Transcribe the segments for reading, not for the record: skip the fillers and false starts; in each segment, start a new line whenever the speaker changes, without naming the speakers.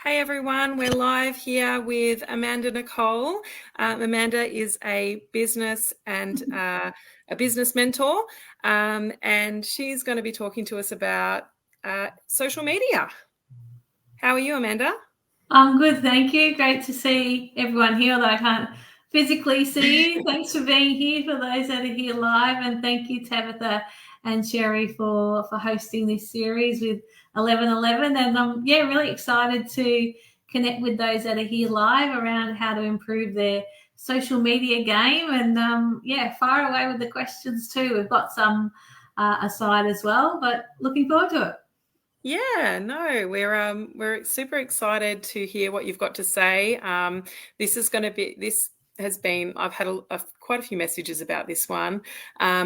Hey everyone, we're live here with Amanda Nicole. Amanda is a business and a business mentor, and she's going to be talking to us about social media. How are you, Amanda?
I'm good, thank you. Great to see everyone here, although I can't physically see you. Thanks for being here for those that are here live, and thank you, Tabitha and Sherry, for hosting this series with 1111. And I'm really excited to connect with those that are here live around how to improve their social media game. And fire away with the questions too. We've got some aside as well, but looking forward to it.
Yeah, no, we're super excited to hear what you've got to say. I've had quite a few messages about this one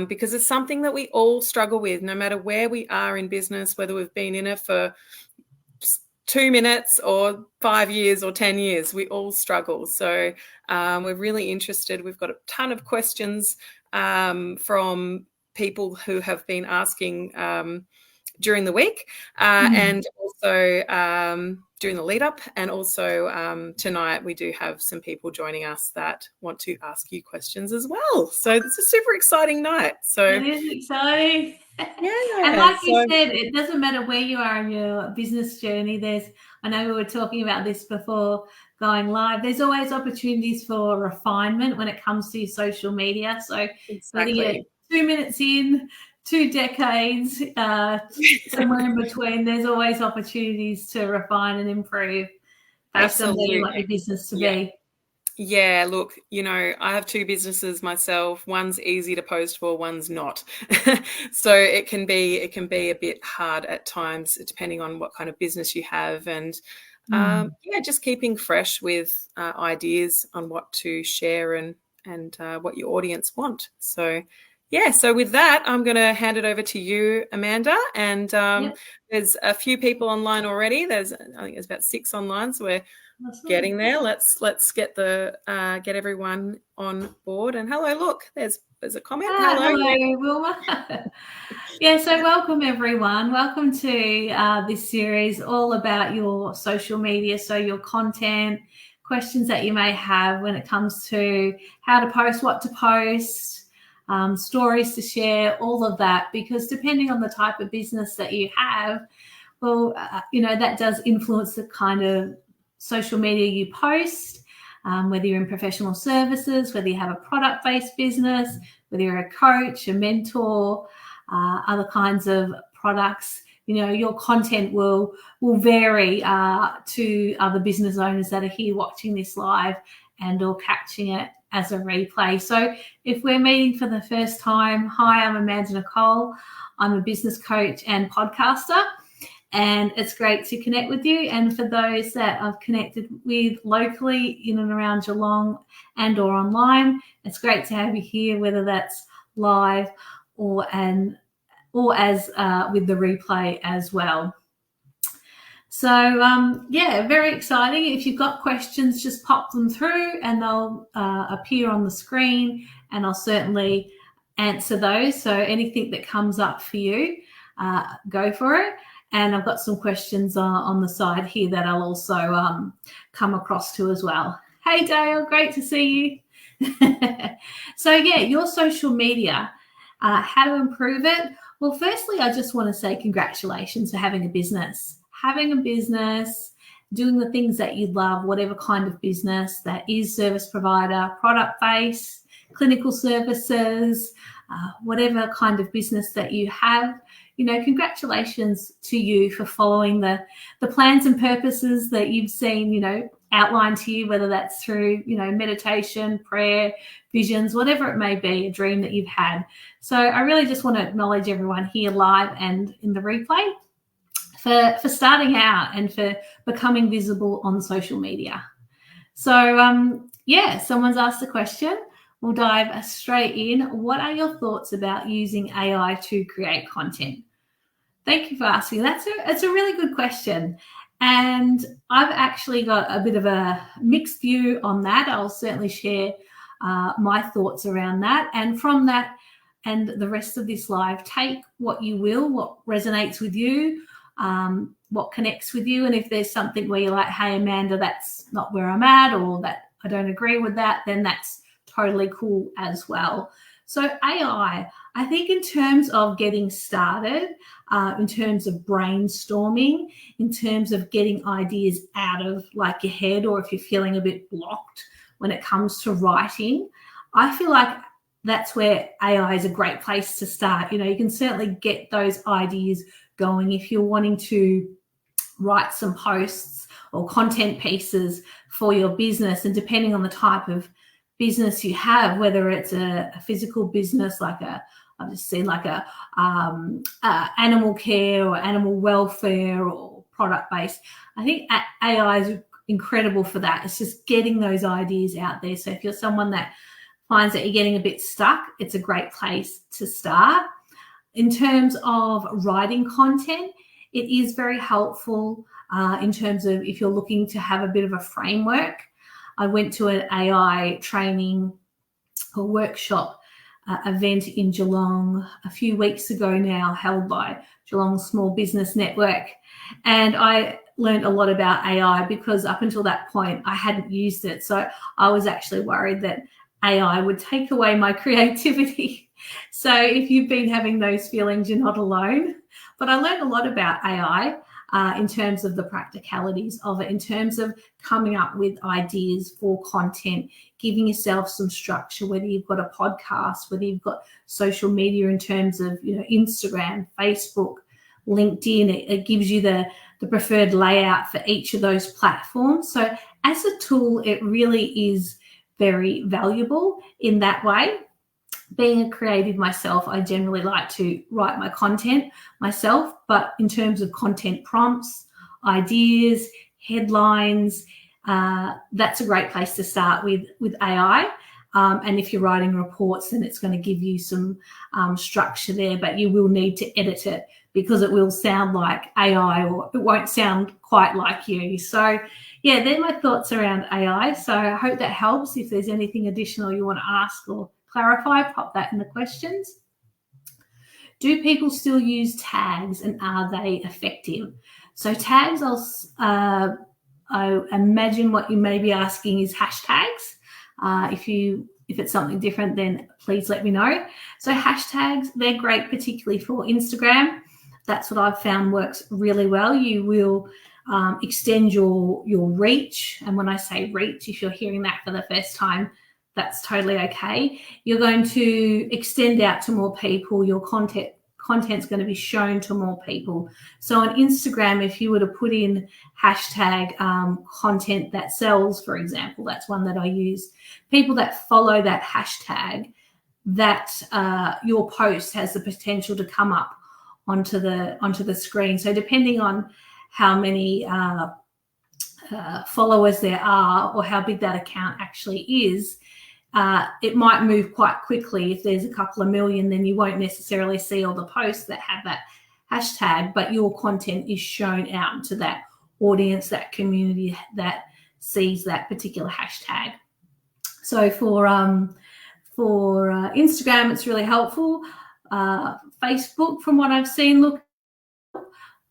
because it's something that we all struggle with, no matter where we are in business, whether we've been in it for 2 minutes or 5 years or 10 years, we all struggle. So we're really interested. We've got a ton of questions from people who have been asking during the week and also during the lead up, and also tonight we do have some people joining us that want to ask you questions as well. So it's a super exciting night. So
it is exciting.
Yeah.
And like you said, it doesn't matter where you are in your business journey. I know we were talking about this before going live, there's always opportunities for refinement when it comes to your social media. So whether you're 2 minutes in, 2 decades, somewhere in between, there's always opportunities to refine and improve based on where you want your business to be.
Yeah, look, I have 2 businesses myself. One's easy to post for, one's not. So it can be a bit hard at times, depending on what kind of business you have, and just keeping fresh with ideas on what to share and what your audience want. So so with that, I'm going to hand it over to you, Amanda. And there's a few people online already. I think there's about 6 online, so we're getting there. Let's get everyone on board. And hello, look, there's a comment.
Hello, Wilma. So welcome everyone. Welcome to this series all about your social media. So your content, questions that you may have when it comes to how to post, what to post, stories to share, all of that, because depending on the type of business that you have, well, that does influence the kind of social media you post, whether you're in professional services, whether you have a product-based business, whether you're a coach, a mentor, other kinds of products. Your content will vary to other business owners that are here watching this live and or catching it as a replay. So if we're meeting for the first time, hi, I'm Amanda Nicole. I'm a business coach and podcaster, and it's great to connect with you. And for those that I've connected with locally in and around Geelong and or online, it's great to have you here, whether that's live or as with the replay as well. So, very exciting. If you've got questions, just pop them through and they'll appear on the screen, and I'll certainly answer those. So anything that comes up for you, go for it. And I've got some questions on the side here that I'll also come across to as well. Hey, Dale, great to see you. So, your social media, how to improve it. Well, firstly, I just want to say congratulations for having a business. Having a business, doing the things that you love, whatever kind of business that is service provider, product-based, clinical services, whatever kind of business that you have, congratulations to you for following the plans and purposes that you've seen, outlined to you, whether that's through, meditation, prayer, visions, whatever it may be, a dream that you've had. So I really just want to acknowledge everyone here live and in the replay for starting out and for becoming visible on social media. So, someone's asked a question. We'll dive straight in. What are your thoughts about using AI to create content? Thank you for asking. It's a really good question. And I've actually got a bit of a mixed view on that. I'll certainly share my thoughts around that. And from that and the rest of this live, take what you will, what resonates with you. what connects with you. And if there's something where you're like, hey, Amanda, that's not where I'm at, or that I don't agree with that, then that's totally cool as well. So AI, I think in terms of getting started, in terms of brainstorming, in terms of getting ideas out of like your head, or if you're feeling a bit blocked when it comes to writing, I feel like that's where AI is a great place to start. You know, you can certainly get those ideas going if you're wanting to write some posts or content pieces for your business. And depending on the type of business you have, whether it's a physical business, like I've just seen like a animal care or animal welfare or product based, I think AI is incredible for that. It's just getting those ideas out there. So if you're someone that finds that you're getting a bit stuck, it's a great place to start. In terms of writing content, it is very helpful in terms of if you're looking to have a bit of a framework. I went to an AI training or workshop event in Geelong a few weeks ago now, held by Geelong Small Business Network. And I learned a lot about AI because up until that point, I hadn't used it. So I was actually worried that AI would take away my creativity. So if you've been having those feelings, you're not alone. But I learned a lot about AI in terms of the practicalities of it, in terms of coming up with ideas for content, giving yourself some structure, whether you've got a podcast, whether you've got social media in terms of, you know, Instagram, Facebook, LinkedIn. It gives you the preferred layout for each of those platforms. So as a tool, it really is very valuable in that way. Being a creative myself, I generally like to write my content myself, but in terms of content prompts, ideas, headlines, that's a great place to start with AI. And if you're writing reports, then it's going to give you some structure there, but you will need to edit it because it will sound like AI or it won't sound quite like you. So yeah, they're my thoughts around AI. So I hope that helps. If there's anything additional you want to ask or clarify, pop that in the questions. Do people still use tags and are they effective? So tags, I imagine what you may be asking is hashtags. If it's something different, then please let me know. So hashtags, they're great, particularly for Instagram. That's what I've found works really well. You will extend your reach. And when I say reach, if you're hearing that for the first time, that's totally okay. You're going to extend out to more people. Your content's going to be shown to more people. So on Instagram, if you were to put in hashtag content that sells, for example, that's one that I use. People that follow that hashtag, that your post has the potential to come up onto the screen. So depending on how many followers there are or how big that account actually is, it might move quite quickly. If there's a couple of million, then you won't necessarily see all the posts that have that hashtag, but your content is shown out to that audience, that community that sees that particular hashtag. So for Instagram, it's really helpful. Facebook, from what I've seen,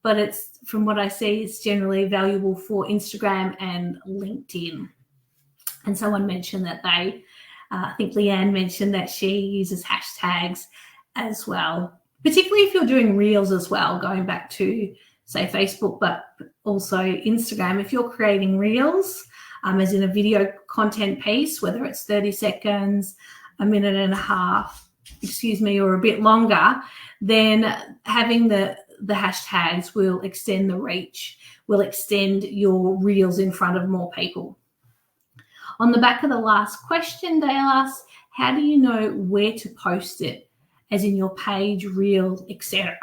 but from what I see, it's generally valuable for Instagram and LinkedIn. And someone mentioned that I think Leanne mentioned that she uses hashtags as well, particularly if you're doing reels as well, going back to, say, Facebook, but also Instagram. If you're creating reels, as in a video content piece, whether it's 30 seconds, a minute and a half, or a bit longer, then having the hashtags will extend the reach, will extend your reels in front of more people. On the back of the last question, Dale asks, how do you know where to post it, as in your page, reel, etc.?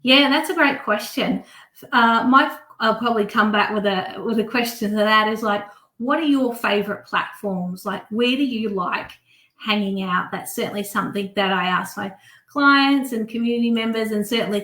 Yeah, that's a great question. I'll probably come back with a question to that is like, what are your favorite platforms? Like, where do you like hanging out? That's certainly something that I ask my clients and community members, and certainly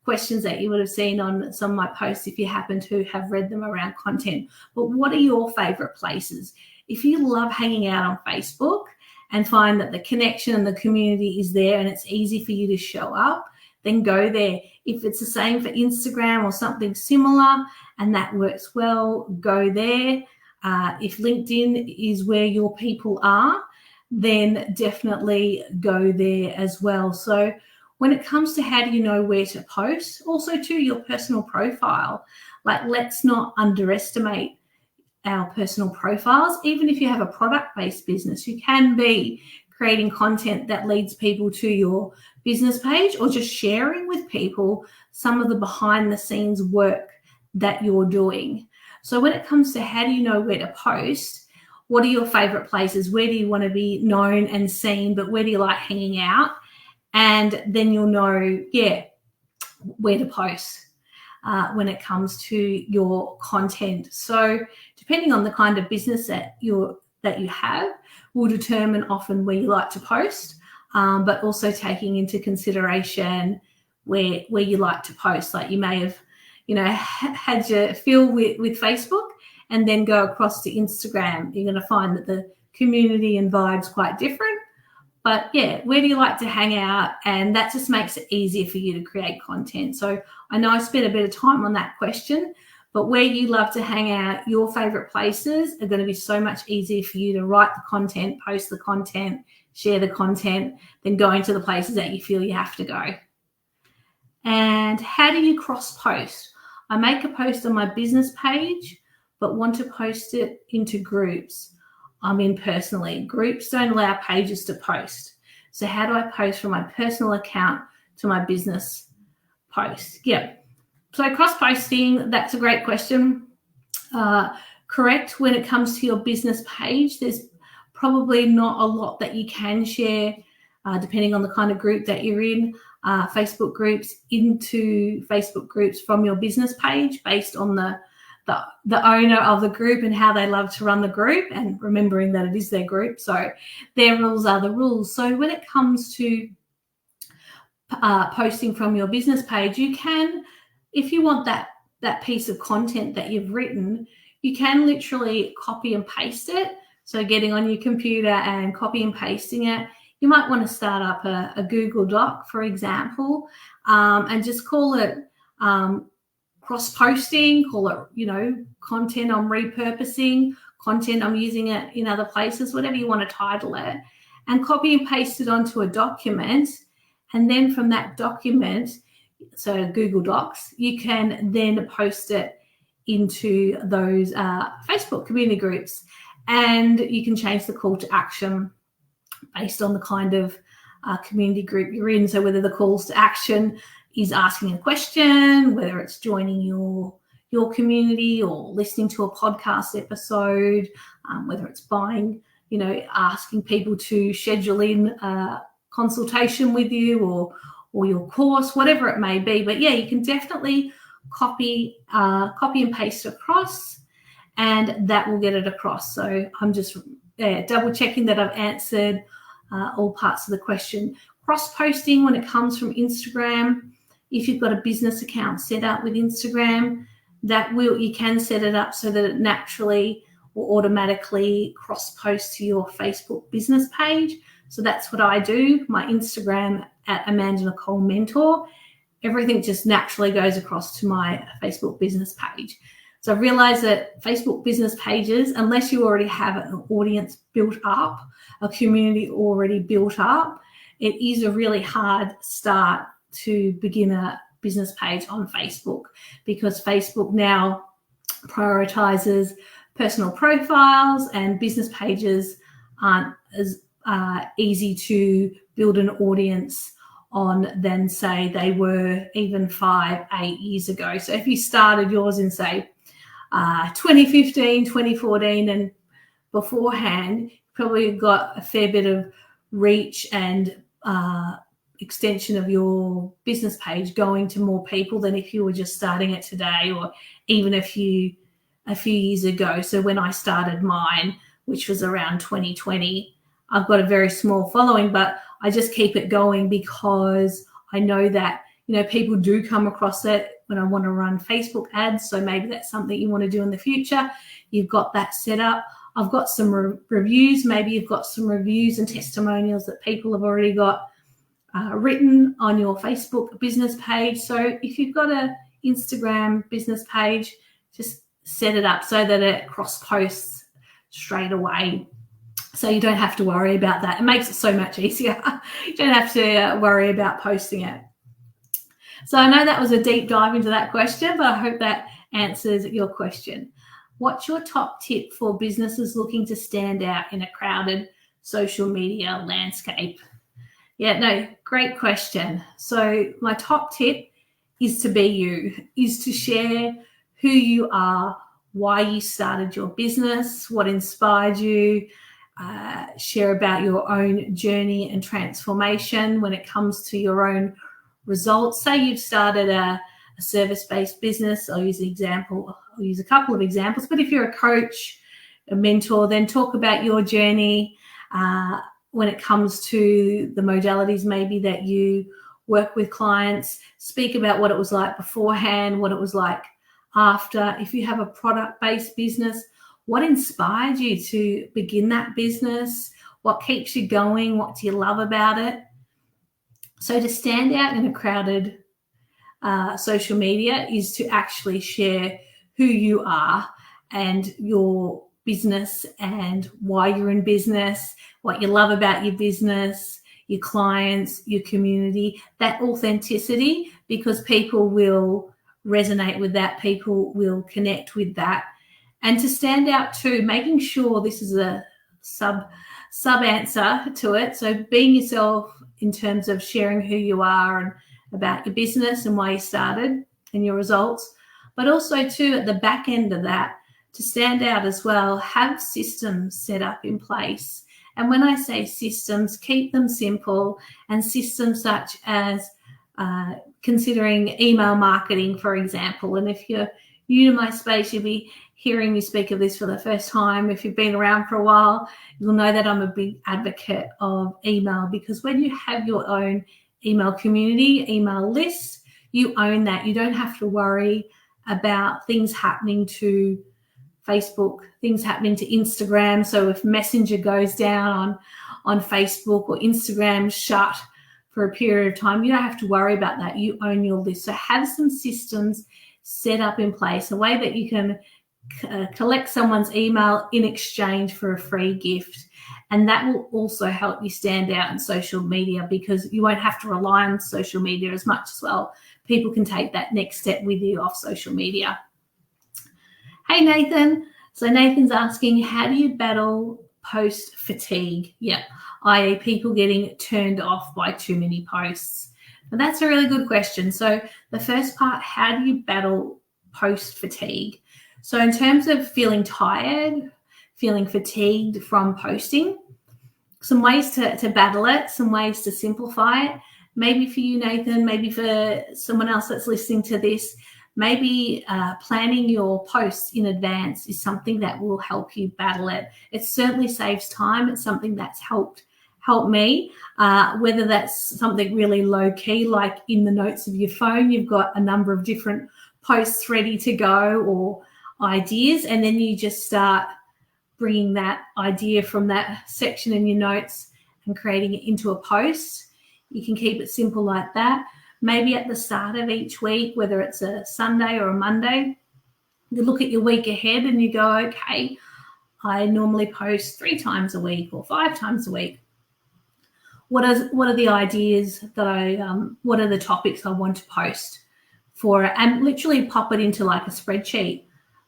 questions that you would have seen on some of my posts if you happen to have read them around content. But what are your favorite places? If you love hanging out on Facebook and find that the connection and the community is there and it's easy for you to show up, then go there. If it's the same for Instagram or something similar and that works well, go there. If LinkedIn is where your people are, then definitely go there as well. So when it comes to how do you know where to post, also to your personal profile, like let's not underestimate our personal profiles. Even if you have a product-based business, you can be creating content that leads people to your business page or just sharing with people some of the behind the scenes work that you're doing. So when it comes to how do you know where to post, what are your favorite places? Where do you want to be known and seen, but where do you like hanging out? And then you'll know, where to post when it comes to your content. So depending on the kind of business that you have will determine often where you like to post, but also taking into consideration where you like to post. Like you may have, had your feel with Facebook and then go across to Instagram. You're going to find that the community and vibe's quite different. But yeah, where do you like to hang out? And that just makes it easier for you to create content. So I know I spent a bit of time on that question, but where you love to hang out, your favorite places are going to be so much easier for you to write the content, post the content, share the content, than going to the places that you feel you have to go. And how do you cross post? I make a post on my business page, but want to post it into groups I'm in personally. Groups don't allow pages to post. So how do I post from my personal account to my business post? Yeah. So cross-posting, that's a great question. Correct, when it comes to your business page, there's probably not a lot that you can share depending on the kind of group that you're in. Facebook groups into Facebook groups from your business page based on the owner of the group and how they love to run the group, and remembering that it is their group. So their rules are the rules. So when it comes to posting from your business page, you can, if you want that piece of content that you've written, you can literally copy and paste it. So getting on your computer and copy and pasting it. You might want to start up a Google Doc, for example, and just call it cross-posting, call it, content I'm repurposing, content I'm using it in other places, whatever you want to title it, and copy and paste it onto a document. And then from that document, so Google Docs, you can then post it into those Facebook community groups. And you can change the call to action based on the kind of community group you're in. So whether the calls to action is asking a question, whether it's joining your community or listening to a podcast episode, whether it's buying, asking people to schedule in a consultation with you or your course, whatever it may be. But yeah, you can definitely copy and paste across, and that will get it across. So I'm just double checking that I've answered all parts of the question. Cross-posting when it comes from Instagram, if you've got a business account set up with Instagram, you can set it up so that it naturally or automatically cross-posts to your Facebook business page. So that's what I do. My Instagram at Amanda Nicole Mentor, everything just naturally goes across to my Facebook business page. So I realized that Facebook business pages, unless you already have an audience built up, a community already built up, it is a really hard start to begin a business page on Facebook, because Facebook now prioritizes personal profiles, and business pages aren't as easy to build an audience on than, say, they were even 5-8 years ago. So if you started yours in, say, 2015, 2014 and beforehand, probably got a fair bit of reach and extension of your business page going to more people than if you were just starting it today or even a few years ago. So when I started mine, which was around 2020, I've got a very small following, but I just keep it going because I know that, people do come across it when I want to run Facebook ads. So maybe that's something you want to do in the future. You've got that set up. I've got some reviews. Maybe you've got some reviews and testimonials that people have already got written on your Facebook business page. So if you've got an Instagram business page, just set it up so that it cross posts straight away. So you don't have to worry about that. It makes it so much easier. You don't have to worry about posting it. So I know that was a deep dive into that question, but I hope that answers your question. What's your top tip for businesses looking to stand out in a crowded social media landscape? Yeah, no, great question. So my top tip is to be you, is to share who you are, why you started your business, what inspired you, share about your own journey and transformation when it comes to your own results. Say you've started a service-based business. I'll use a couple of examples, but if you're a coach, a mentor, then talk about your journey when it comes to the modalities maybe that you work with clients. Speak about what it was like beforehand, what it was like after. If you have a product-based business, what inspired you to begin that business? What keeps you going? What do you love about it? So to stand out in a crowded social media is to actually share who you are and your business and why you're in business, what you love about your business, your clients, your community, that authenticity, because people will resonate with that, people will connect with that. And to stand out too, making sure, this is a sub answer to it, so being yourself in terms of sharing who you are and about your business and why you started and your results, but also too at the back end of that, to stand out as well, have systems set up in place. And when I say systems, keep them simple, and systems such as considering email marketing, for example. And if you're new to my space, you'll be hearing me speak of this for the first time. If you've been around for a while, you'll know that I'm a big advocate of email, because when you have your own email community, email list, you own that. You don't have to worry about things happening to Facebook, things happening to Instagram. So if Messenger goes down on Facebook or Instagram shut for a period of time, you don't have to worry about that. You own your list. So have some systems set up in place, a way that you can collect someone's email in exchange for a free gift. And that will also help you stand out in social media, because you won't have to rely on social media as much as well. People can take that next step with you off social media. Hey, Nathan. So Nathan's asking, how do you battle post fatigue? Yeah, i.e. people getting turned off by too many posts. And that's a really good question. So the first part, how do you battle post fatigue? So in terms of feeling tired, feeling fatigued from posting, some ways to battle it, some ways to simplify it. Maybe for you, Nathan, maybe for someone else that's listening to this, maybe planning your posts in advance is something that will help you battle it. It certainly saves time. It's something that's helped me, whether that's something really low key, like in the notes of your phone, you've got a number of different posts ready to go or ideas, and then you just start bringing that idea from that section in your notes and creating it into a post. You can keep it simple like that. Maybe at the start of each week, whether it's a Sunday or a Monday, you look at your week ahead and you go, okay, I normally post 3 times a week or 5 times a week. What are the ideas that what are the topics I want to post for it? And literally pop it into like a spreadsheet,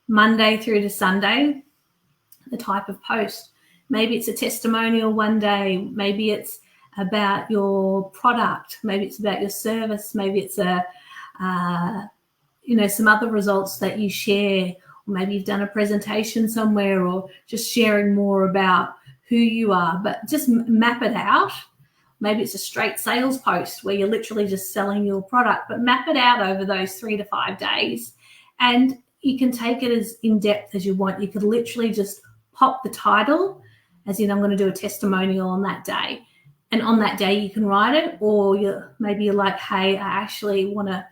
Monday through to Sunday, the type of post. Maybe it's a testimonial one day. Maybe it's about your product. Maybe it's about your service. Maybe it's some other results that you share. Or maybe you've done a presentation somewhere, or just sharing more about who you are. But just map it out. Maybe it's a straight sales post where you're literally just selling your product, but map it out over those 3 to 5 days. And you can take it as in-depth as you want. You could literally just pop the title, as in I'm going to do a testimonial on that day. And on that day you can write it, or maybe you're like, hey, I actually want to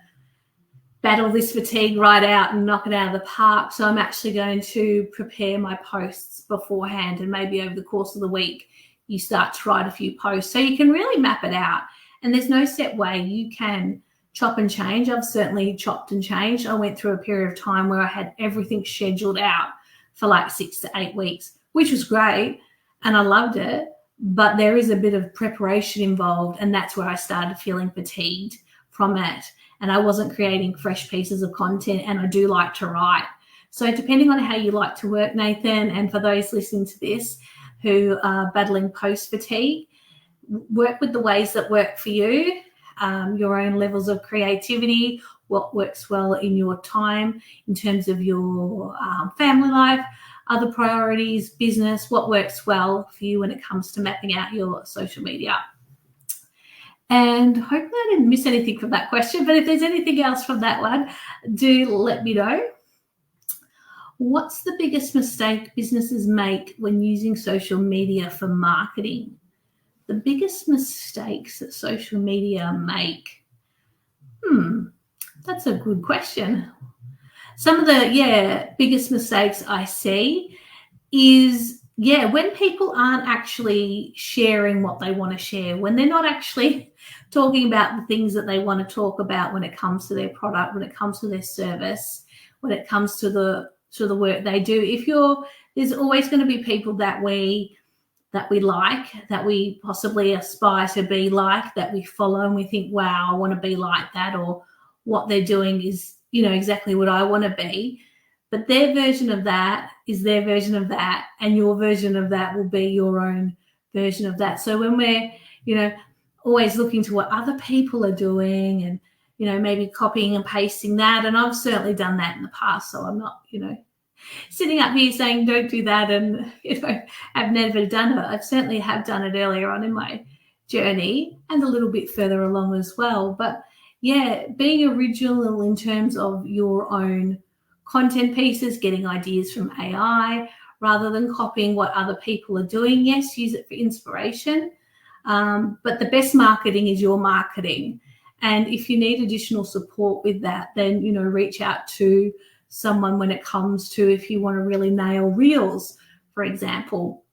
battle this fatigue right out and knock it out of the park. So I'm actually going to prepare my posts beforehand, and maybe over the course of the week you start to write a few posts. So you can really map it out And there's no set way. You can chop and change. I've certainly chopped and changed. I went through a period of time where I had everything scheduled out for like 6 to 8 weeks, which was great. And I loved it. But there is a bit of preparation involved. And that's where I started feeling fatigued from it. And I wasn't creating fresh pieces of content. And I do like to write. So depending on how you like to work, Nathan, and for those listening to this who are battling post fatigue, work with the ways that work for you, your own levels of creativity, what works well in your time in terms of your family life, other priorities, business, what works well for you when it comes to mapping out your social media. And hopefully I didn't miss anything from that question, but if there's anything else from that one, do let me know. What's the biggest mistake businesses make when using social media for marketing? The biggest mistakes that social media make? That's a good question. Some of the biggest mistakes I see is when people aren't actually sharing what they want to share, when they're not actually talking about the things that they want to talk about when it comes to their product, when it comes to their service, when it comes to the work they do. There's always going to be people that we like, that we possibly aspire to be like, that we follow and we think, wow, I want to be like that, or what they're doing is, exactly what I want to be. But their version of that is their version of that, and your version of that will be your own version of that. So when we're, always looking to what other people are doing and, maybe copying and pasting that, and I've certainly done that in the past, so I'm not, sitting up here saying don't do that and, I've never done it. I certainly have done it earlier on in my journey and a little bit further along as well. But being original in terms of your own content pieces, getting ideas from AI rather than copying what other people are doing. Yes, use it for inspiration, but the best marketing is your marketing. And if you need additional support with that, then, reach out to someone when it comes to, if you want to really nail reels, for example,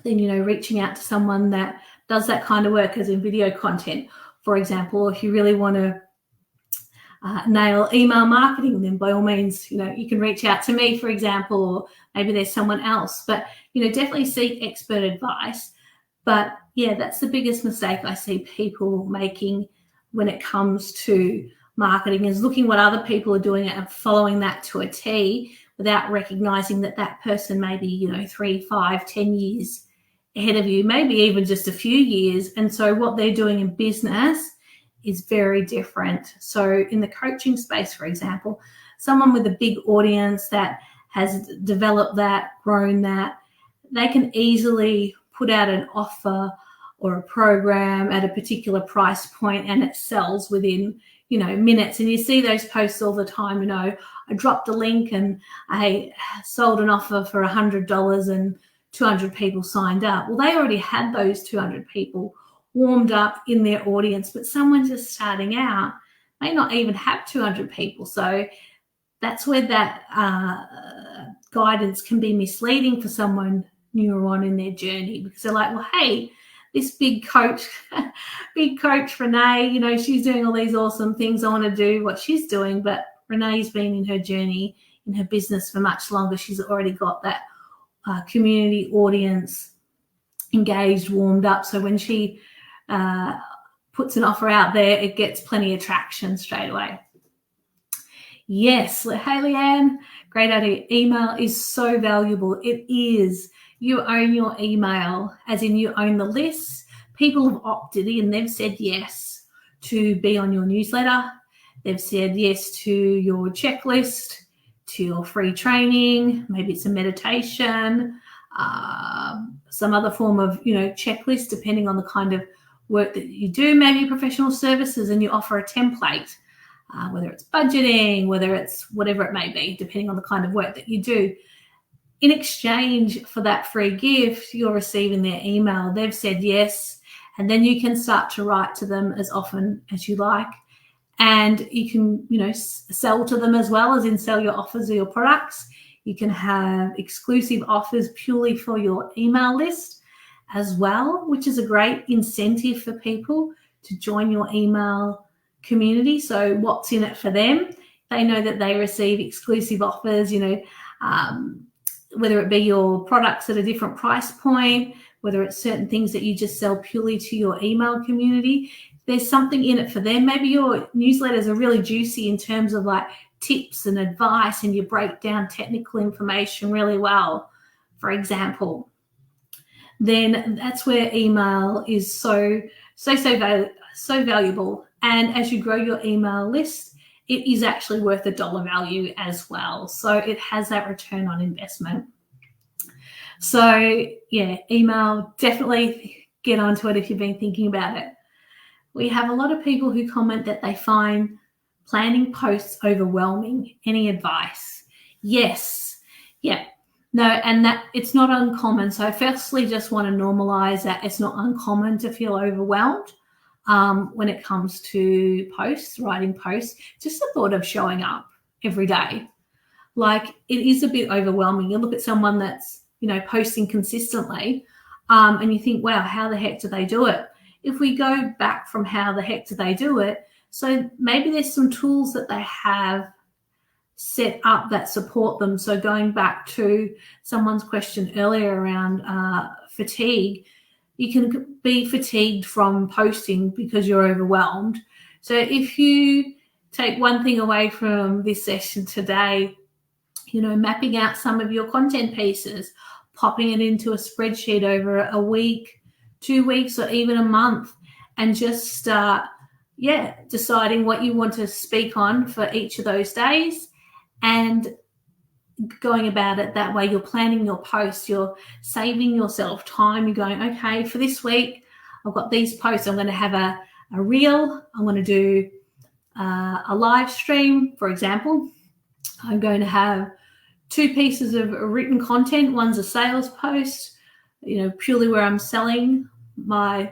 then, reaching out to someone that does that kind of work as in video content, for example. Or if you really want to nail email marketing, then by all means, you can reach out to me, for example, or maybe there's someone else. But, definitely seek expert advice. But that's the biggest mistake I see people making when it comes to marketing, is looking what other people are doing and following that to a T without recognizing that that person may be, 3, 5, 10 years ahead of you, maybe even just a few years. And so what they're doing in business is very different. So in the coaching space, for example, someone with a big audience that has developed that, grown that, they can easily put out an offer or a program at a particular price point and it sells within, minutes. And you see those posts all the time, I dropped a link and I sold an offer for $100 and 200 people signed up. Well, they already had those 200 people warmed up in their audience, but someone just starting out may not even have 200 people. So that's where that guidance can be misleading for someone newer on in their journey, because they're like, well, hey, this big coach Renee, she's doing all these awesome things. I want to do what she's doing. But Renee's been in her journey in her business for much longer. She's already got that community audience engaged, warmed up. So when she puts an offer out there, it gets plenty of traction straight away. Yes, hey Leanne, great idea. Email is so valuable. It is. You own your email, as in you own the list. People have opted in. They've said yes to be on your newsletter. They've said yes to your checklist, to your free training. Maybe it's a meditation, some other form of, checklist, depending on the kind of work that you do. Maybe professional services and you offer a template, whether it's budgeting, whether it's whatever it may be, depending on the kind of work that you do. In exchange for that free gift, you're receiving their email. They've said yes, and then you can start to write to them as often as you like. And you can, sell to them as well, as in sell your offers or your products. You can have exclusive offers purely for your email list as well, which is a great incentive for people to join your email community. So what's in it for them? They know that they receive exclusive offers, whether it be your products at a different price point, whether it's certain things that you just sell purely to your email community. There's something in it for them. Maybe your newsletters are really juicy in terms of like tips and advice, and you break down technical information really well, for example. Then that's where email is so valuable. And as you grow your email list, it is actually worth a dollar value as well. So it has that return on investment. So yeah, email, definitely get onto it if you've been thinking about it. We have a lot of people who comment that they find planning posts overwhelming. Any advice? Yes. Yeah. No, and that it's not uncommon. So firstly, just want to normalize that it's not uncommon to feel overwhelmed when it comes to posts, writing posts. Just the thought of showing up every day. Like, it is a bit overwhelming. You look at someone that's, posting consistently and you think, wow, how the heck do they do it? If we go back from how the heck do they do it, so maybe there's some tools that they have set up that support them. So going back to someone's question earlier around fatigue, you can be fatigued from posting because you're overwhelmed. So if you take one thing away from this session today, mapping out some of your content pieces, popping it into a spreadsheet over a week, 2 weeks, or even a month, and just deciding what you want to speak on for each of those days and going about it that way. You're planning your posts, you're saving yourself time. You're going, okay, for this week, I've got these posts. I'm going to have a reel. I'm going to do a live stream, for example. I'm going to have 2 pieces of written content. One's a sales post, purely where I'm selling my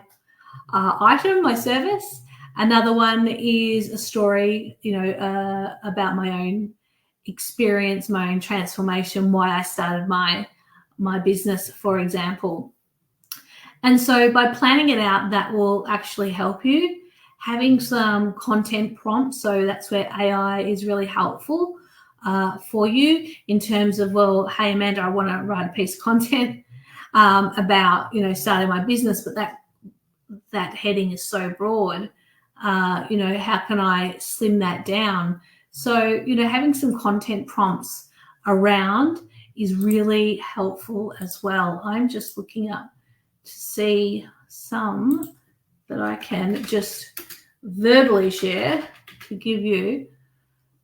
item, my service. Another one is a story, about my own experience, my own transformation, why I started my business, for example. And so by planning it out, that will actually help you. Having some content prompts, so that's where AI is really helpful for you in terms of, well, hey, Amanda, I want to write a piece of content about, starting my business, but that heading is so broad. How can I slim that down? So, having some content prompts around is really helpful as well. I'm just looking up to see some that I can just verbally share to give you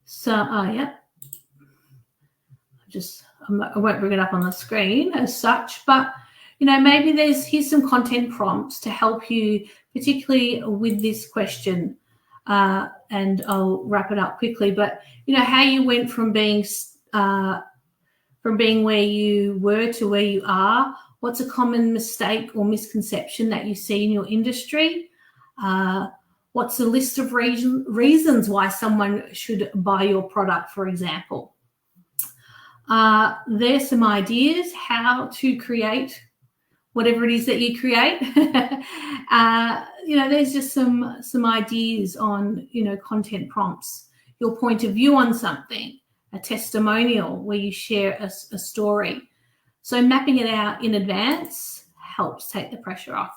some. Oh, yeah. I won't bring it up on the screen as such, but maybe here's some content prompts to help you, particularly with this question, and I'll wrap it up quickly. But how you went from being where you were to where you are. What's a common mistake or misconception that you see in your industry? What's a list of reasons why someone should buy your product, for example? There's some ideas how to create whatever it is that you create. There's just some ideas on, content prompts, your point of view on something, a testimonial where you share a story. So mapping it out in advance helps take the pressure off.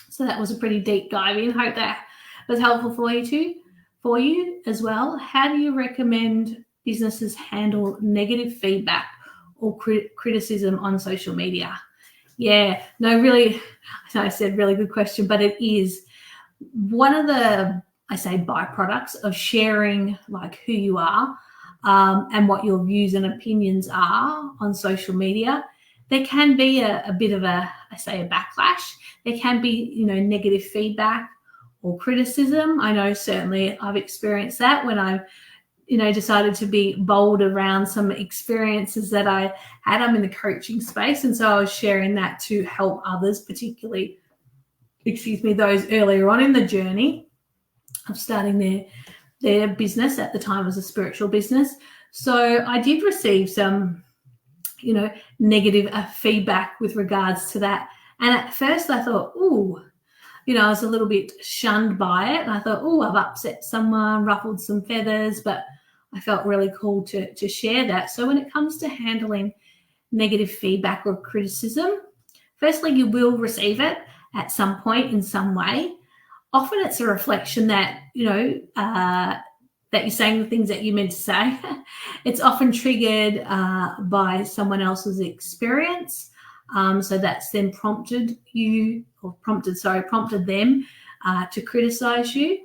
So that was a pretty deep dive in. Hope that was helpful for you as well. How do you recommend businesses handle negative feedback or criticism on social media? Yeah, no, really, I said really good question, but it is one of the, I say, byproducts of sharing like who you are and what your views and opinions are on social media. There can be a bit of a backlash. There can be, negative feedback or criticism. I know certainly I've experienced that when I've decided to be bold around some experiences that I had. I'm in the coaching space, and so I was sharing that to help others, particularly, those earlier on in the journey of starting their business. At the time, it was a spiritual business. So I did receive some, negative feedback with regards to that. And at first I thought, ooh, I was a little bit shunned by it. And I thought, oh, I've upset someone, ruffled some feathers, but I felt really cool to share that. So when it comes to handling negative feedback or criticism, firstly, you will receive it at some point in some way. Often it's a reflection that, that you're saying the things that you meant to say. It's often triggered by someone else's experience. So that's then prompted them to criticize you.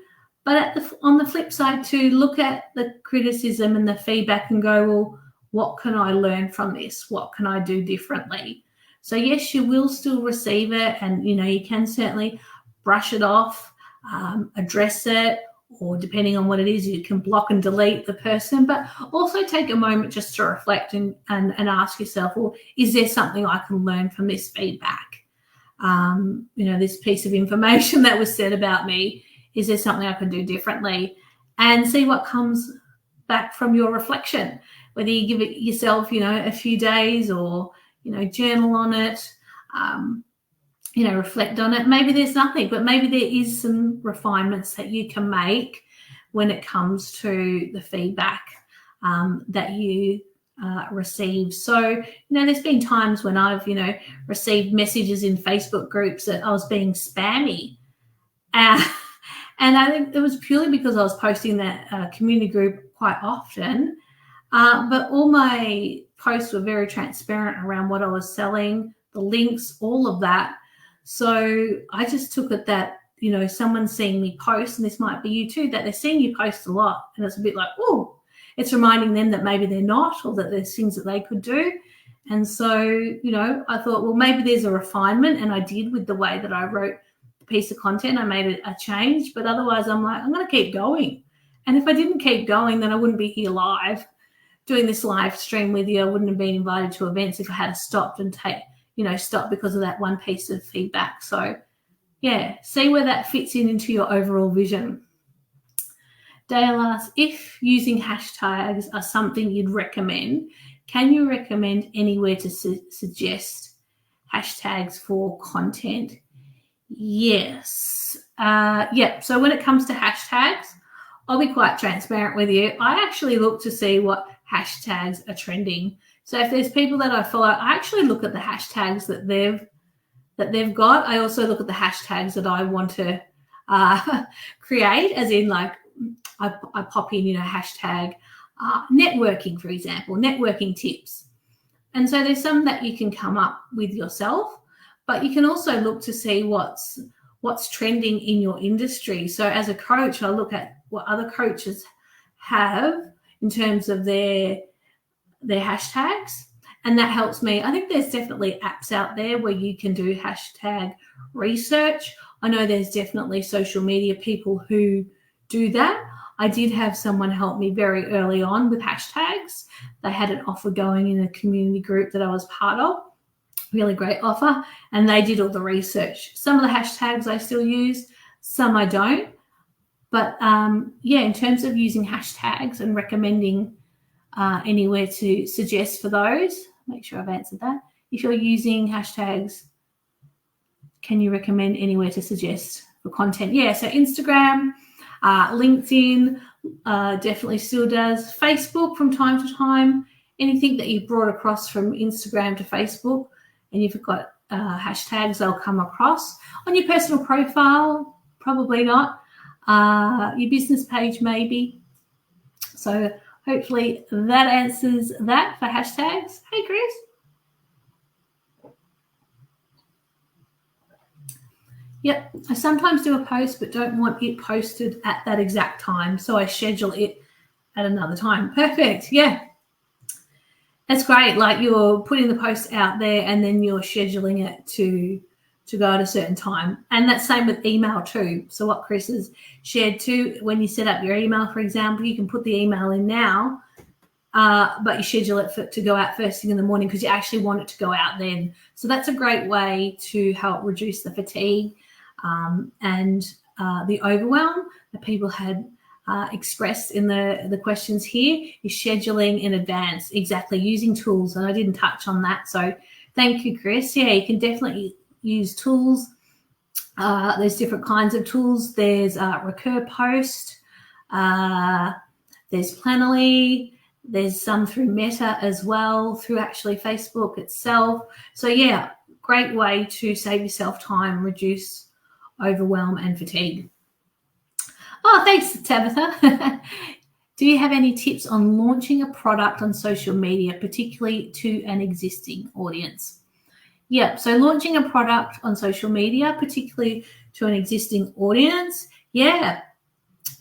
But on the flip side, to look at the criticism and the feedback and go, well, what can I learn from this? What can I do differently? So yes, you will still receive it, and you can certainly brush it off, address it, or depending on what it is, you can block and delete the person, but also take a moment just to reflect and ask yourself, well, is there something I can learn from this feedback? This piece of information that was said about me, is there something I can do differently? And see what comes back from your reflection, whether you give it yourself, a few days, or, journal on it, reflect on it. Maybe there's nothing, but maybe there is some refinements that you can make when it comes to the feedback that you receive. So, there's been times when I've, received messages in Facebook groups that I was being spammy. And I think it was purely because I was posting that community group quite often. But all my posts were very transparent around what I was selling, the links, all of that. So I just took it that, someone's seeing me post, and this might be you too, that they're seeing you post a lot. And it's a bit like, oh, it's reminding them that maybe they're not, or that there's things that they could do. And so, I thought, well, maybe there's a refinement, and I did with the way that I wrote the piece of content. I made a change, but otherwise I'm like, I'm going to keep going. And if I didn't keep going, then I wouldn't be here live doing this live stream with you. I wouldn't have been invited to events if I had stopped and stop because of that one piece of feedback. So yeah, see where that fits into your overall vision. Dale asks, if using hashtags are something you'd recommend, can you recommend anywhere to suggest hashtags for content? Yes. So when it comes to hashtags, I'll be quite transparent with you. I actually look to see what hashtags are trending. So if there's people that I follow, I actually look at the hashtags that they've got. I also look at the hashtags that I want to create, as in like I pop in, hashtag networking, for example, networking tips. And so there's some that you can come up with yourself, but you can also look to see what's trending in your industry. So as a coach, I look at what other coaches have in terms of their hashtags, and that helps me. I think there's definitely apps out there where you can do hashtag research. I know there's definitely social media people who do that. I did have someone help me very early on with hashtags. They had an offer going in a community group that I was part of. Really great offer, and they did all the research. Some of the hashtags I still use, some I don't. But in terms of using hashtags and recommending anywhere to suggest for those, make sure I've answered that. If you're using hashtags, can you recommend anywhere to suggest for content? Yeah, so Instagram, LinkedIn definitely still does. Facebook from time to time. Anything that you've brought across from Instagram to Facebook and you've got hashtags, they'll come across. On your personal profile, probably not. Your business page, maybe. So hopefully that answers that for hashtags. Hey, Chris. Yep, I sometimes do a post but don't want it posted at that exact time, so I schedule it at another time. Perfect, yeah. That's great. Like you're putting the post out there and then you're scheduling it to go at a certain time. And that's same with email too. So what Chris has shared too, when you set up your email, for example, you can put the email in now, but you schedule it to go out first thing in the morning because you actually want it to go out then. So that's a great way to help reduce the fatigue and the overwhelm that people had expressed in the questions here. Is scheduling in advance, exactly, using tools. And I didn't touch on that. So thank you, Chris. Yeah, you can definitely use tools There's different kinds of tools. There's Recur Post. There's Planoly. There's some through Meta as well, through actually Facebook itself. So yeah, great way to save yourself time, reduce overwhelm and fatigue. Oh, thanks, Tabitha. Do you have any tips on launching a product on social media, particularly to an existing audience? Yeah, so launching a product on social media, particularly to an existing audience, yeah,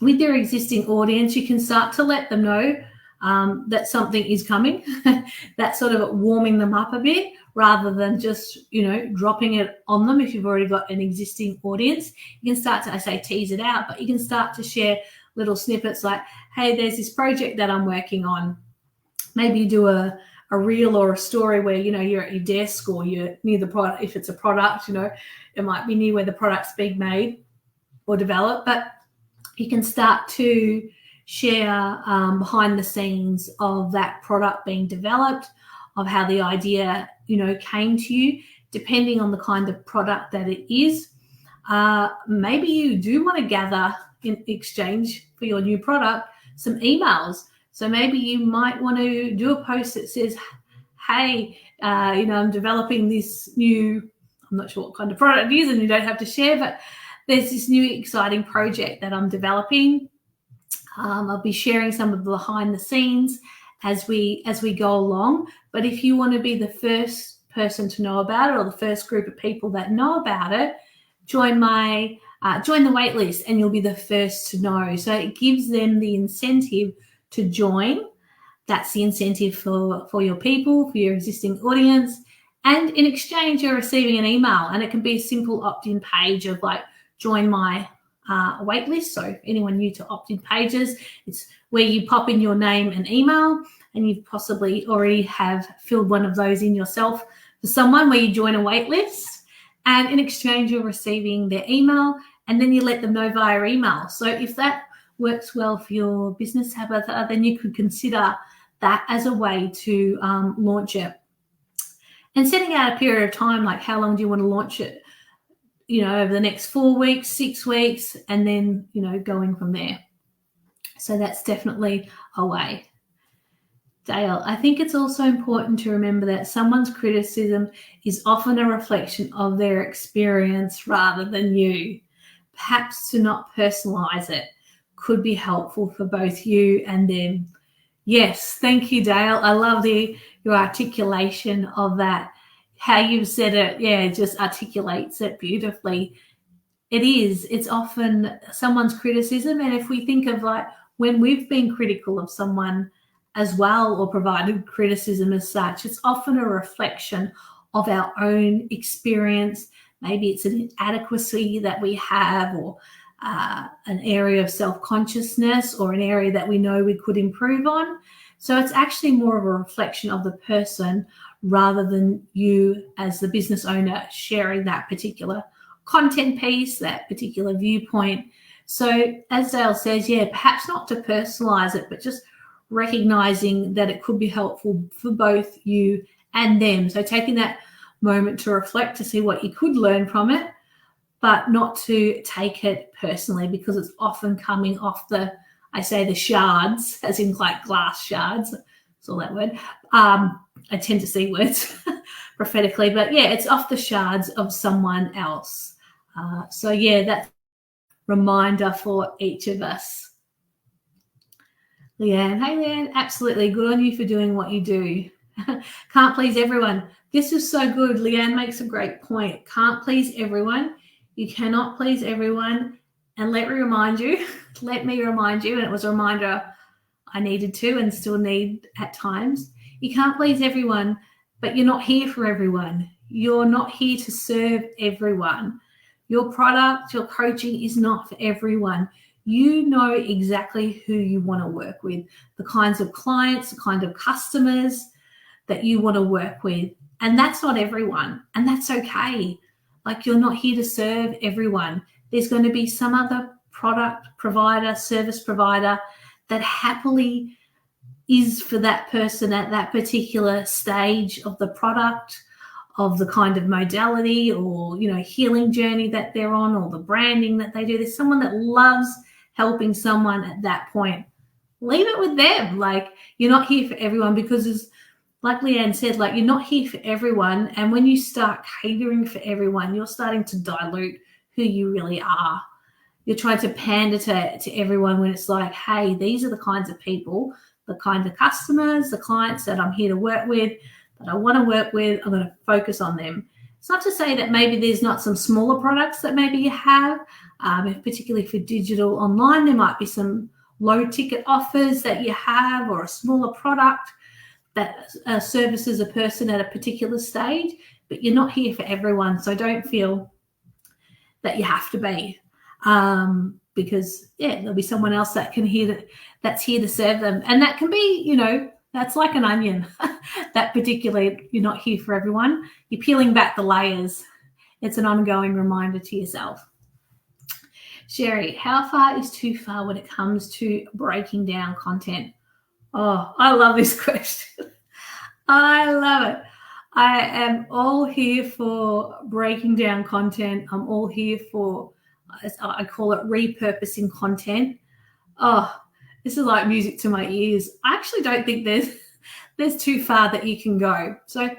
with your existing audience, you can start to let them know that something is coming. That's sort of warming them up a bit rather than just, dropping it on them. If you've already got an existing audience, you can start to, I say, tease it out, but you can start to share little snippets like, hey, there's this project that I'm working on. Maybe you do a reel or a story where, you're at your desk or you're near the product. If it's a product, it might be near where the product's being made or developed, but you can start to share behind the scenes of that product being developed, of how the idea, came to you, depending on the kind of product that it is. Maybe you do want to gather in exchange for your new product some emails. So maybe you might want to do a post that says, hey, I'm developing this new, I'm not sure what kind of product it is and you don't have to share, but there's this new exciting project that I'm developing. I'll be sharing some of the behind the scenes as we go along. But if you want to be the first person to know about it or the first group of people that know about it, join the wait list and you'll be the first to know. So it gives them the incentive to join. That's the incentive for your people, for your existing audience. And in exchange, you're receiving an email, and it can be a simple opt-in page of like, join my wait list. So anyone new to opt-in pages, it's where you pop in your name and email, and you possibly already have filled one of those in yourself for someone where you join a wait list. And in exchange, you're receiving their email, and then you let them know via email. So if that works well for your business, Tabitha, then you could consider that as a way to launch it. And setting out a period of time, like how long do you want to launch it? Over the next 4 weeks, 6 weeks, and then, going from there. So that's definitely a way. Dale, I think it's also important to remember that someone's criticism is often a reflection of their experience rather than you. Perhaps to not personalize it could be helpful for both you and them. Yes, thank you, Dale. I love your articulation of that. How you've said it, it just articulates it beautifully. It's often someone's criticism. And if we think of like when we've been critical of someone as well or provided criticism as such, it's often a reflection of our own experience. Maybe it's an inadequacy that we have, or an area of self-consciousness, or an area that we know we could improve on. So it's actually more of a reflection of the person rather than you as the business owner sharing that particular content piece, that particular viewpoint. So as Dale says, perhaps not to personalize it, but just recognizing that it could be helpful for both you and them. So taking that moment to reflect to see what you could learn from it, but not to take it personally, because it's often coming off the shards, as in like glass shards. That's all that word. I tend to see words prophetically, but it's off the shards of someone else. So that's a reminder for each of us. Leanne, hey Leanne, absolutely. Good on you for doing what you do. Can't please everyone. This is so good. Leanne makes a great point. Can't please everyone. You cannot please everyone. And let me remind you, and it was a reminder I needed to and still need at times. You can't please everyone, but you're not here for everyone. You're not here to serve everyone. Your product, your coaching is not for everyone. You know exactly who you want to work with, the kinds of clients, the kind of customers that you want to work with. And that's not everyone. And that's okay. Like, you're not here to serve everyone. There's going to be some other product provider, service provider that happily is for that person at that particular stage of the product, of the kind of modality or, healing journey that they're on, or the branding that they do. There's someone that loves helping someone at that point. Leave it with them. Like, you're not here for everyone, because, as like Leanne said, like, you're not here for everyone. And when you start catering for everyone, you're starting to dilute who you really are. You're trying to pander to everyone, when it's like, hey, these are the kinds of people, the kind of customers, the clients that I'm here to work with, that I want to work with. I'm going to focus on them. It's not to say that maybe there's not some smaller products that maybe you have, particularly for digital online. There might be some low ticket offers that you have, or a smaller product that services a person at a particular stage, but you're not here for everyone. So don't feel that you have to be, because there'll be someone else that's here to serve them. And that can be, that's like an onion. That particularly, you're not here for everyone. You're peeling back the layers. It's an ongoing reminder to yourself. Sherry, how far is too far when it comes to breaking down content? Oh, I love this question. I love it. I am all here for breaking down content. I'm all here for, I call it, repurposing content. Oh, this is like music to my ears. I actually don't think there's too far that you can go. So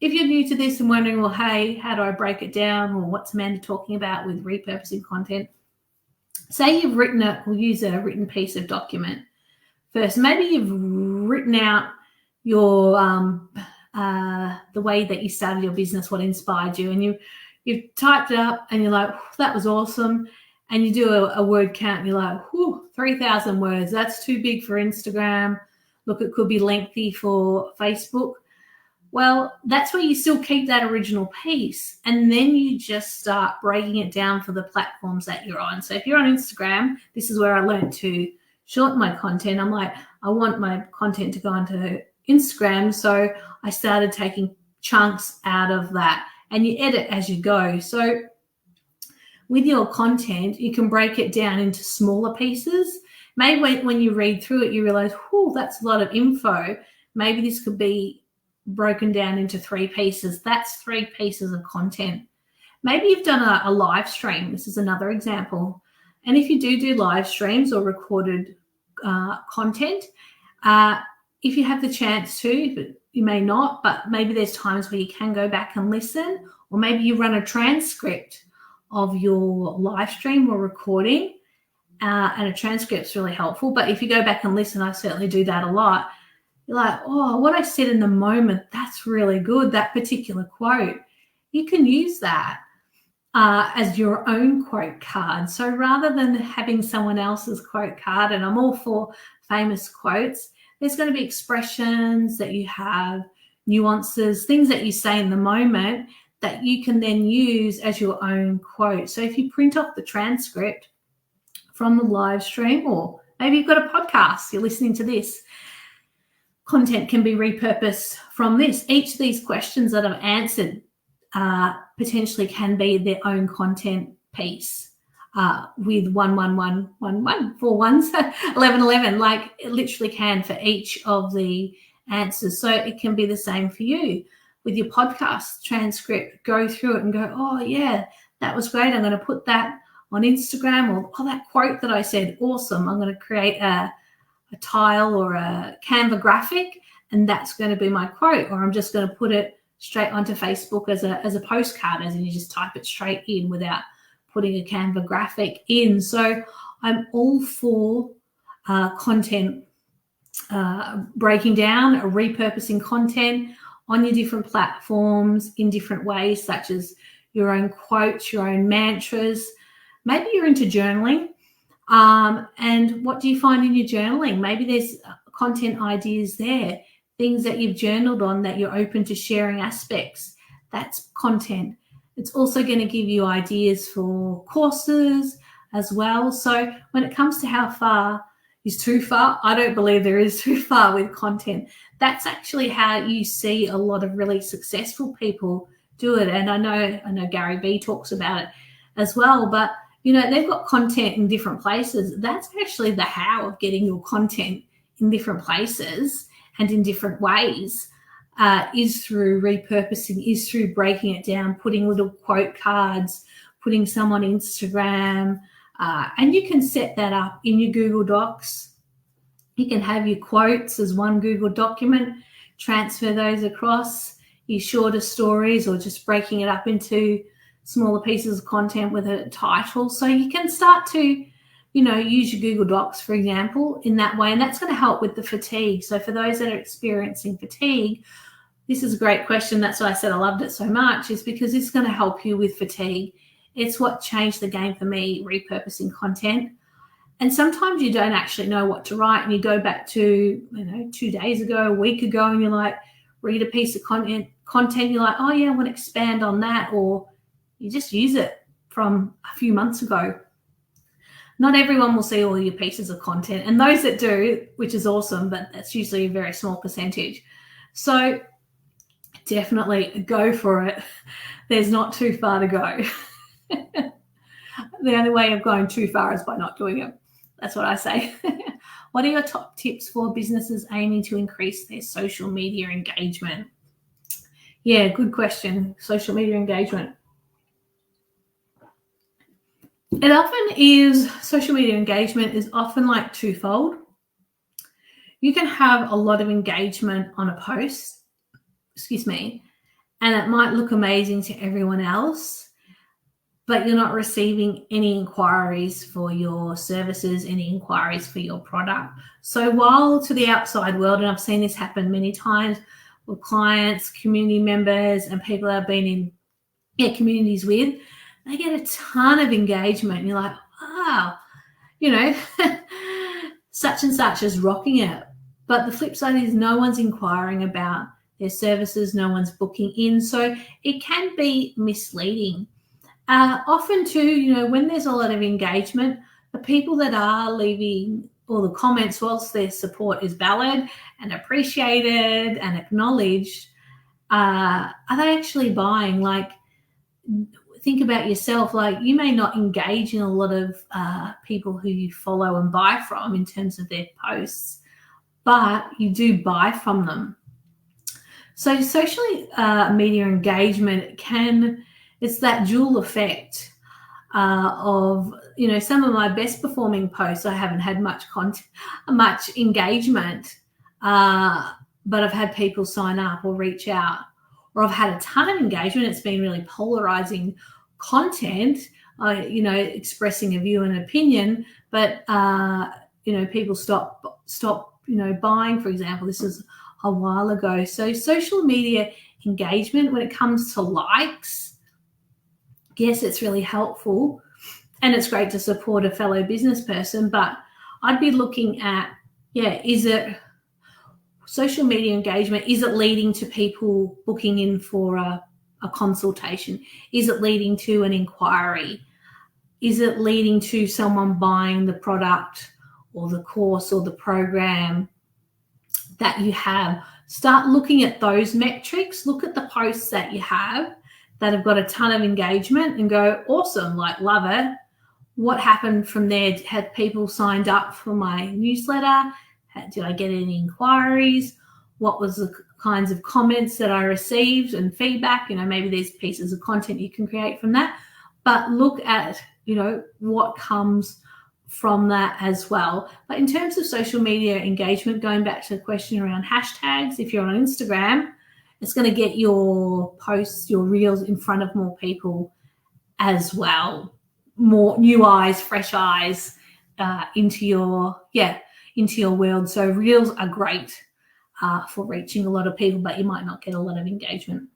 if you're new to this and wondering, well, hey, how do I break it down? Or what's Amanda talking about with repurposing content? Say you've we'll use a written piece of document first. Maybe you've written out your the way that you started your business, what inspired you, and you've typed it up, and you're like, that was awesome. And you do a word count, and you're like, 3,000 words. That's too big for Instagram. Look, it could be lengthy for Facebook. Well, that's where you still keep that original piece, and then you just start breaking it down for the platforms that you're on. So if you're on Instagram, this is where I learned to shorten my content. I'm like, I want my content to go onto Instagram, so I started taking chunks out of that, and you edit as you go. So with your content, you can break it down into smaller pieces. Maybe when you read through it, you realize, that's a lot of info. Maybe this could be broken down into 3 pieces. That's 3 pieces of content. Maybe you've done a live stream. This is another example. And if you do live streams or recorded content, if you have the chance to, but you may not, but maybe there's times where you can go back and listen, or maybe you run a transcript of your live stream or recording, and a transcript's really helpful. But if you go back and listen, I certainly do that a lot. You're like, what I said in the moment, that's really good, that particular quote. You can use that as your own quote card. So rather than having someone else's quote card, and I'm all for famous quotes, there's going to be expressions that you have, nuances, things that you say in the moment that you can then use as your own quote. So if you print off the transcript from the live stream, or maybe you've got a podcast, you're listening to this, content can be repurposed from this. Each of these questions that I've answered potentially can be their own content piece. With 11111 4 ones 1111, like it literally can for each of the answers. So it can be the same for you with your podcast transcript. Go through it and go, oh yeah, that was great, I'm going to put that on Instagram. Or that quote that I said, awesome, I'm going to create a tile or a Canva graphic, and that's going to be my quote. Or I'm just going to put it straight onto Facebook as a postcard, as in you just type it straight in without putting a Canva graphic in. So I'm all for content breaking down, repurposing content on your different platforms in different ways, such as your own quotes, your own mantras. Maybe you're into journaling. And what do you find in your journaling? Maybe there's content ideas there, things that you've journaled on that you're open to sharing aspects. That's content. It's also going to give you ideas for courses as well. So when it comes to how far is too far, I don't believe there is too far with content. That's actually how you see a lot of really successful people do it. And I know Gary Vee talks about it as well, but they've got content in different places. That's actually the how of getting your content in different places and in different ways. is through repurposing, is through breaking it down, putting little quote cards, putting some on Instagram, and you can set that up in your Google Docs. You can have your quotes as one Google document, transfer those across your shorter stories, or just breaking it up into smaller pieces of content with a title. So you can start to, use your Google Docs, for example, in that way, and that's going to help with the fatigue. So for those that are experiencing fatigue, this is a great question. That's why I said I loved it so much, is because it's going to help you with fatigue. It's what changed the game for me, repurposing content. And sometimes you don't actually know what to write, and you go back to, 2 days ago, a week ago, and you're like, read a piece of content, you're like, oh yeah, I want to expand on that, or you just use it from a few months ago. Not everyone will see all your pieces of content, and those that do, which is awesome, but that's usually a very small percentage. So definitely go for it. There's not too far to go. The only way of going too far is by not doing it. That's what I say. What are your top tips for businesses aiming to increase their social media engagement? Yeah, good question. Social media engagement. It often is, social media engagement is often like twofold. You can have a lot of engagement on a post, and it might look amazing to everyone else, but you're not receiving any inquiries for your services, any inquiries for your product. So while to the outside world, and I've seen this happen many times with clients, community members, and people I've been in communities with, they get a ton of engagement. And you're like, wow, such and such is rocking it. But the flip side is no one's inquiring about their services, no one's booking in. So it can be misleading. Often too, when there's a lot of engagement, the people that are leaving all the comments, whilst their support is valid and appreciated and acknowledged, are they actually buying? Like, think about yourself. Like, you may not engage in a lot of people who you follow and buy from in terms of their posts, but you do buy from them. So social media engagement it's that dual effect of, some of my best performing posts, I haven't had much engagement, but I've had people sign up or reach out, or I've had a ton of engagement. It's been really polarizing content, expressing a view and opinion, but, people stop, buying, for example. This is a while ago. So social media engagement, when it comes to likes, yes, it's really helpful and it's great to support a fellow business person, but I'd be looking at, is it social media engagement? Is it leading to people booking in for a consultation? Is it leading to an inquiry? Is it leading to someone buying the product or the course or the program that you have? Start looking at those metrics. Look at the posts that you have that have got a ton of engagement and go, awesome, like, love it. What happened from there? Had people signed up for my newsletter? Did I get any inquiries? What was the kinds of comments that I received and feedback? Maybe there's pieces of content you can create from that, but look at, what comes from that as well. But in terms of social media engagement, going back to the question around hashtags, if you're on Instagram, it's going to get your posts, your reels in front of more people as well. More new eyes, fresh eyes into your world. So reels are great for reaching a lot of people, but you might not get a lot of engagement.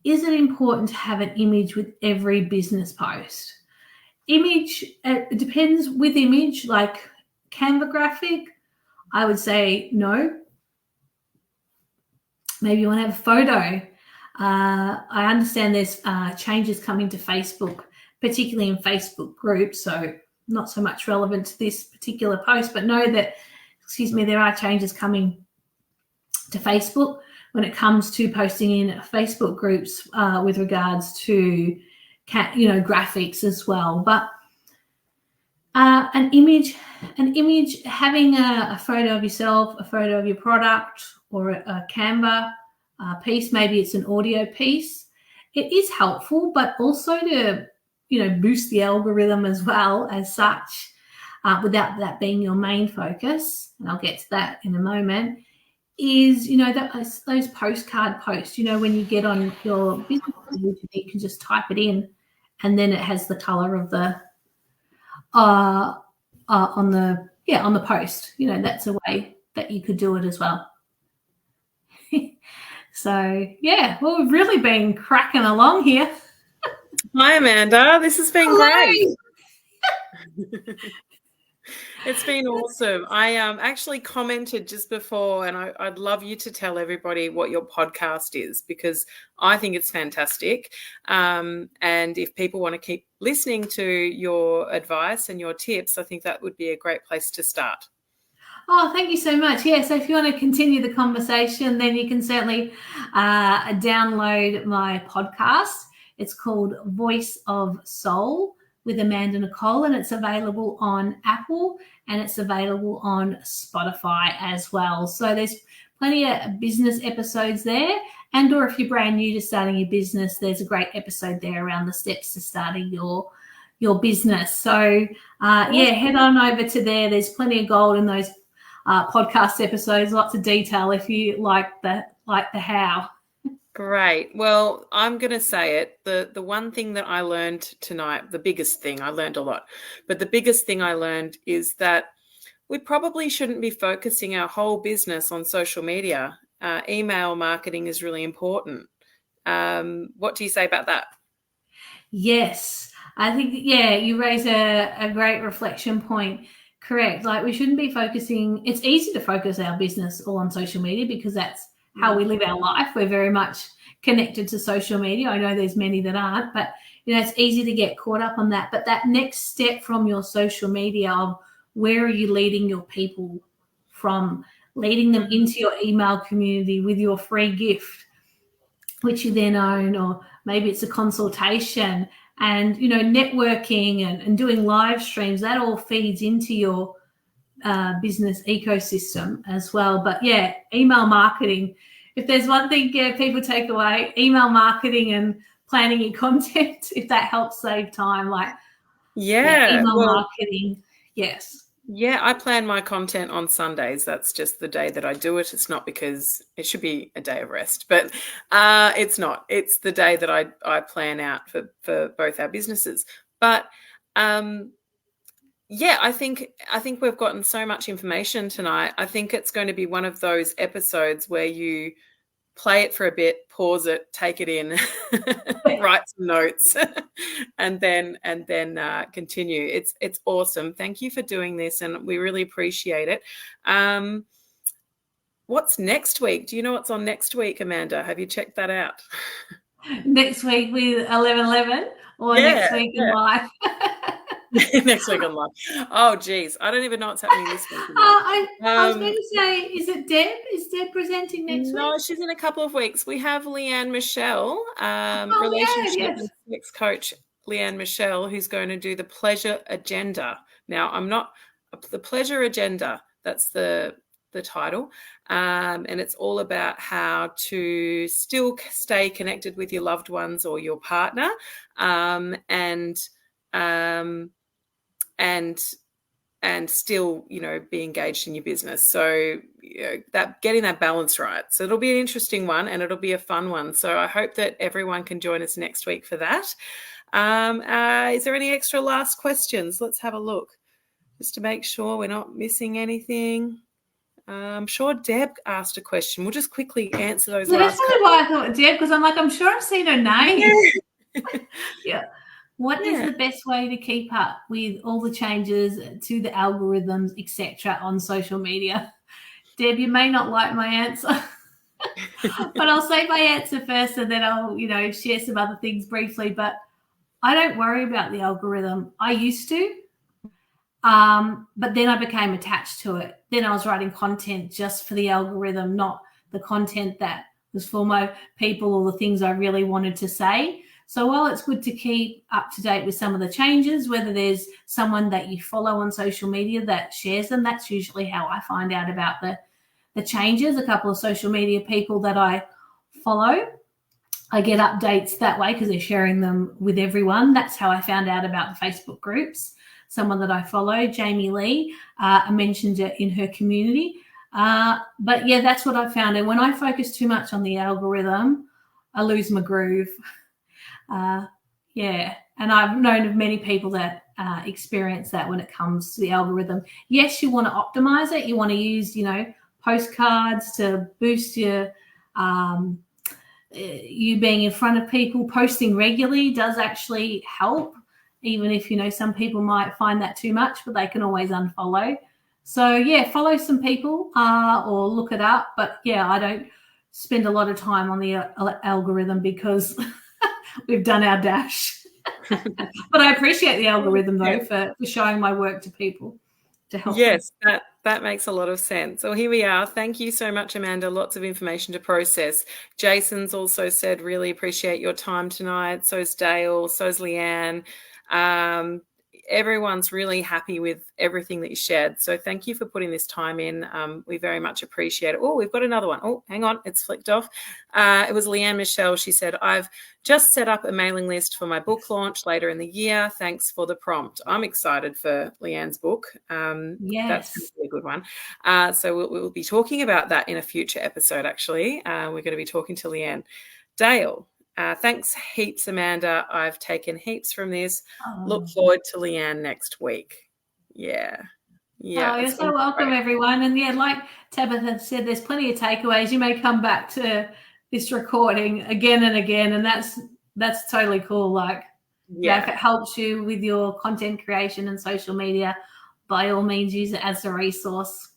Is it important to have an image with every business post? Image, it depends. With image, like Canva graphic, I would say no. Maybe you want to have a photo. I understand there's changes coming to Facebook, particularly in Facebook groups, so not so much relevant to this particular post, but know that, there are changes coming to Facebook when it comes to posting in Facebook groups with regards to, graphics as well. But an image, having a photo of yourself, a photo of your product, or a Canva piece, maybe it's an audio piece, it is helpful, but also to, boost the algorithm as well as such, without that being your main focus, and I'll get to that in a moment, is, those postcard posts, when you get on your business page, you can just type it in and then it has the color of the, on the post. That's a way that you could do it as well. So, yeah, well, we've really been cracking along here.
Hi, Amanda. This has been great. It's been awesome. I actually commented just before, and I'd love you to tell everybody what your podcast is, because I think it's fantastic. And if people want to keep listening to your advice and your tips, I think that would be a great place to start.
Oh, thank you so much. Yeah, so if you want to continue the conversation, then you can certainly download my podcast. It's called Voice of Soul with Amanda Nicole, and it's available on Apple and it's available on Spotify as well. So there's plenty of business episodes there, and or if you're brand new to starting your business, there's a great episode there around the steps to starting your business. So head on over to there. There's plenty of gold in those podcast episodes, lots of detail if you like the how.
Great. Well, I'm going to say it. The one thing that I learned tonight, the biggest thing, I learned a lot, but the biggest thing I learned is that we probably shouldn't be focusing our whole business on social media. Email marketing is really important. What do you say about that?
Yes, I think, you raise a great reflection point. Correct. Like, we shouldn't be focusing. It's easy to focus our business all on social media because that's how we live our life. We're very much connected to social media. I know there's many that aren't, but it's easy to get caught up on that. But that next step from your social media of where are you leading your people from, leading them into your email community with your free gift, which you then own, or maybe it's a consultation, and networking and doing live streams, that all feeds into your business ecosystem as well. But email marketing, if there's one thing people take away, email marketing and planning your content, if that helps save time, email marketing. Yes.
Yeah, I plan my content on Sundays. That's just the day that I do it. It's not because it should be a day of rest, but it's not. It's the day that I plan out for both our businesses. But I think we've gotten so much information tonight. I think it's going to be one of those episodes where you play it for a bit, pause it, take it in, write some notes, and then continue. It's awesome. Thank you for doing this, and we really appreciate it. What's next week? Do you know what's on next week, Amanda? Have you checked that out?
Next week with 11:11, or next week in live?
Next week on live. Oh, geez. I don't even know what's happening this week.
I was going to say, is it Deb? Is Deb presenting next week?
No, she's in a couple of weeks. We have Leanne Michelle, relationship and sex coach Leanne Michelle, who's going to do the pleasure agenda. Now, I'm not the pleasure agenda. That's the title. And it's all about how to still stay connected with your loved ones or your partner, and still, be engaged in your business. So that getting that balance right. So it'll be an interesting one, and it'll be a fun one. So I hope that everyone can join us next week for that. Is there any extra last questions? Let's have a look just to make sure we're not missing anything. I'm sure Deb asked a question. We'll just quickly answer those.
Well, that's probably why I thought Deb, because I'm sure I've seen her name. Yeah. What is the best way to keep up with all the changes to the algorithms, etc., on social media? Deb, you may not like my answer, but I'll say my answer first, and then I'll, share some other things briefly. But I don't worry about the algorithm. I used to, but then I became attached to it. Then I was writing content just for the algorithm, not the content that was for my people or the things I really wanted to say. So while it's good to keep up to date with some of the changes, whether there's someone that you follow on social media that shares them, that's usually how I find out about the changes. A couple of social media people that I follow, I get updates that way because they're sharing them with everyone. That's how I found out about the Facebook groups. Someone that I follow, Jamie Lee, mentioned it in her community. But yeah, that's what I found. And when I focus too much on the algorithm, I lose my groove. Yeah, and I've known of many people that experience that when it comes to the algorithm. Yes, you want to optimize it. You want to use, postcards to boost your you being in front of people. Posting regularly does actually help, even if some people might find that too much, but they can always unfollow. So yeah, follow some people or look it up. But yeah, I don't spend a lot of time on the algorithm because we've done our dash. But I appreciate the algorithm though for showing my work to people to help.
Yes, that makes a lot of sense. Well, here we are. Thank you so much, Amanda. Lots of information to process. Jason's also said, really appreciate your time tonight. So's Dale, so's Leanne. Everyone's really happy with everything that you shared. So thank you for putting this time in. We very much appreciate it. Oh, we've got another one. Oh, hang on. It's flicked off. It was Leanne Michelle. She said, I've just set up a mailing list for my book launch later in the year. Thanks for the prompt. I'm excited for Leanne's book.
Yes.
That's a good one. So we'll be talking about that in a future episode, actually. We're going to be talking to Leanne. Dale. Thanks heaps, Amanda. I've taken heaps from this. Look forward to Leanne next week. Yeah.
You're so welcome, everyone. And yeah, like Tabitha said, there's plenty of takeaways. You may come back to this recording again and again, and that's totally cool. Like, if it helps you with your content creation and social media, by all means, use it as a resource.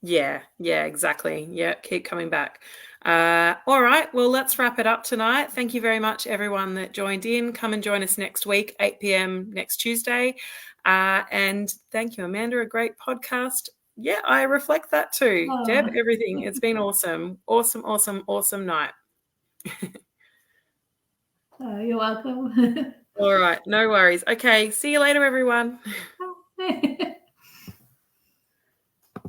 Yeah, exactly. Yeah, keep coming back. All right, well, let's wrap it up tonight. Thank you very much, everyone that joined in. Come and join us next week, 8 p.m. next Tuesday. And thank you, Amanda, a great podcast. Yeah, I reflect that too. Deb, everything. It's been awesome. Awesome night.
You're welcome.
All right, no worries. Okay, see you later, everyone.